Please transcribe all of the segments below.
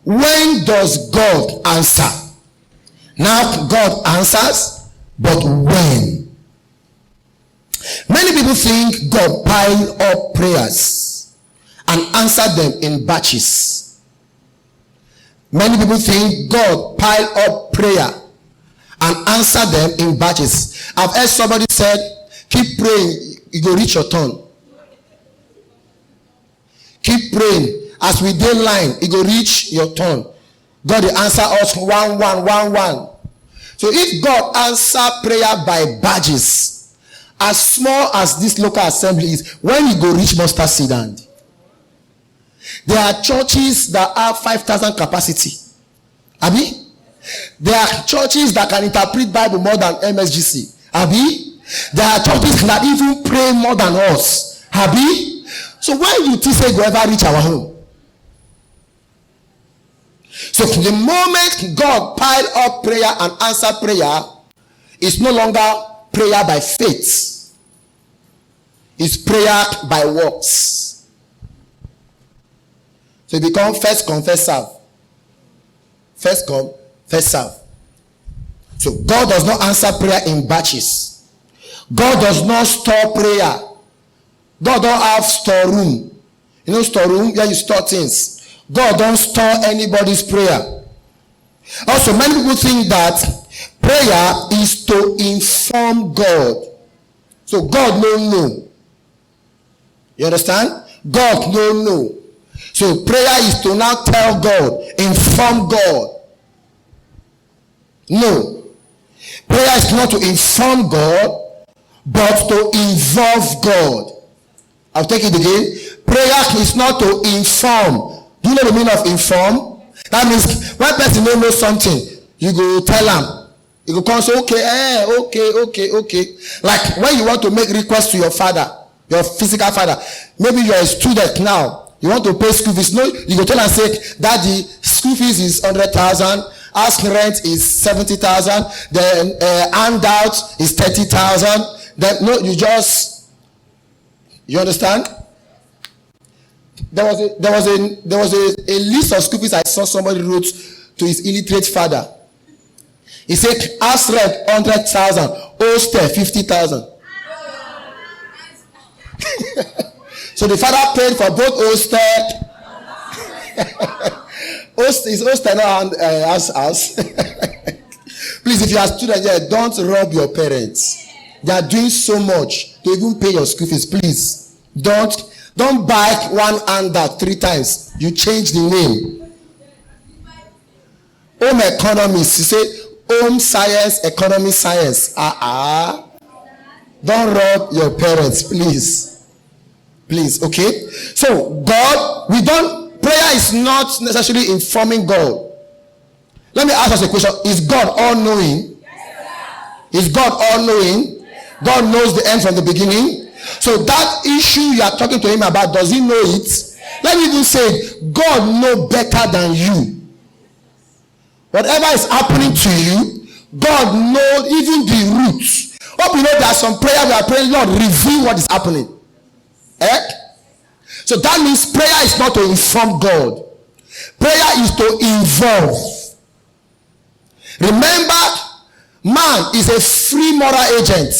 When does God answer? Now God answers, but when? Many people think God pile up prayers and answer them in batches. Many people think God pile up prayer and answer them in batches. I've heard somebody said, keep praying, you go reach your turn. Keep praying. As we dey line, it go reach your turn. God will answer us one. So if God answer prayer by badges, as small as this local assembly is, when you go reach mustard seed hand, there are churches that have 5,000 capacity. Abi? There are churches that can interpret Bible more than MSGC. Abi? There are churches that even pray more than us. Abi? So why you think say go ever reach our home? So the moment God pile up prayer and answer prayer, it's no longer prayer by faith. It's prayer by works. So it becomes first come, first serve. First come, first serve. So God does not answer prayer in batches. God does not store prayer. God don't have storeroom. You know storeroom where you store things. God don't store anybody's prayer. Also, many people think that prayer is to inform God. So God no know. You understand? God no know. So prayer is to now tell God, inform God. No. Prayer is not to inform God, but to involve God. I'll take it again. Prayer is not to inform. Do you know the meaning of inform? That means when person don't know something, you go tell them. You go come say, okay. Like when you want to make request to your father, your physical father. Maybe you're a student now. You want to pay school fees. No, you go tell and say, Daddy, school fees is 100,000. Ask rent is 70,000. Then handout is 30,000. Then no, you understand? There was a list of school fees I saw somebody wrote to his illiterate father. He said, ask rent 100,000, hostel 50,000. So the father paid for both hostel. His hostel not house. Please, if you are a student here, don't rob your parents. They are doing so much to even pay your school fees. Please, don't buy one handout 3 times. You change the name. Home economics. You say home science, economy science. Don't rob your parents, please. Please, okay? So God, prayer is not necessarily informing God. Let me ask us a question. Is God all-knowing? Is God all-knowing? God knows the end from the beginning. So that issue you are talking to him about, does he know it? Let me even say, God knows better than you. Whatever is happening to you, God knows even the roots. Hope you know there are some prayer we are praying, Lord, reveal what is happening. So that means prayer is not to inform God. Prayer is to involve. Remember, man is a free moral agent.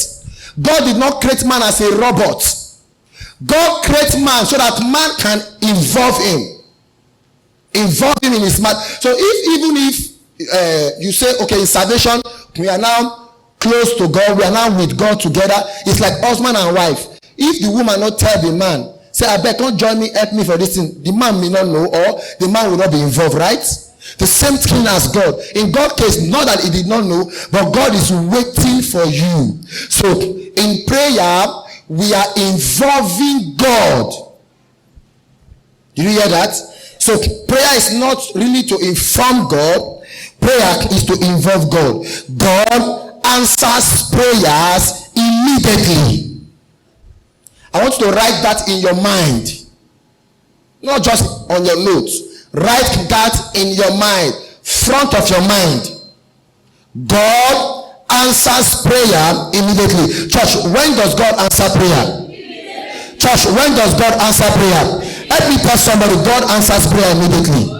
God did not create man as a robot. God created man so that man can involve him. Involve him in his mind. So even if you say, okay, in salvation, we are now close to God, we are now with God together. It's like husband and wife. If the woman not tell the man, say, I beg, come join me, help me for this thing, the man may not know, or the man will not be involved, right? The same thing as God. In God's case, not that he did not know, but God is waiting for you. So in prayer, we are involving God. Did you hear that? So prayer is not really to inform God. Prayer is to involve God. God answers prayers immediately. I want you to write that in your mind. Not just on your notes. Write that in your mind, front of your mind. God answers prayer immediately. Church, when does God answer prayer? Church, when does God answer prayer? Let me tell somebody, God answers prayer immediately.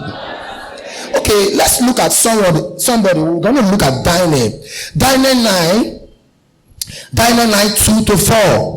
Okay, let's look at somebody. We're going to look at Daniel 9 2 to 4.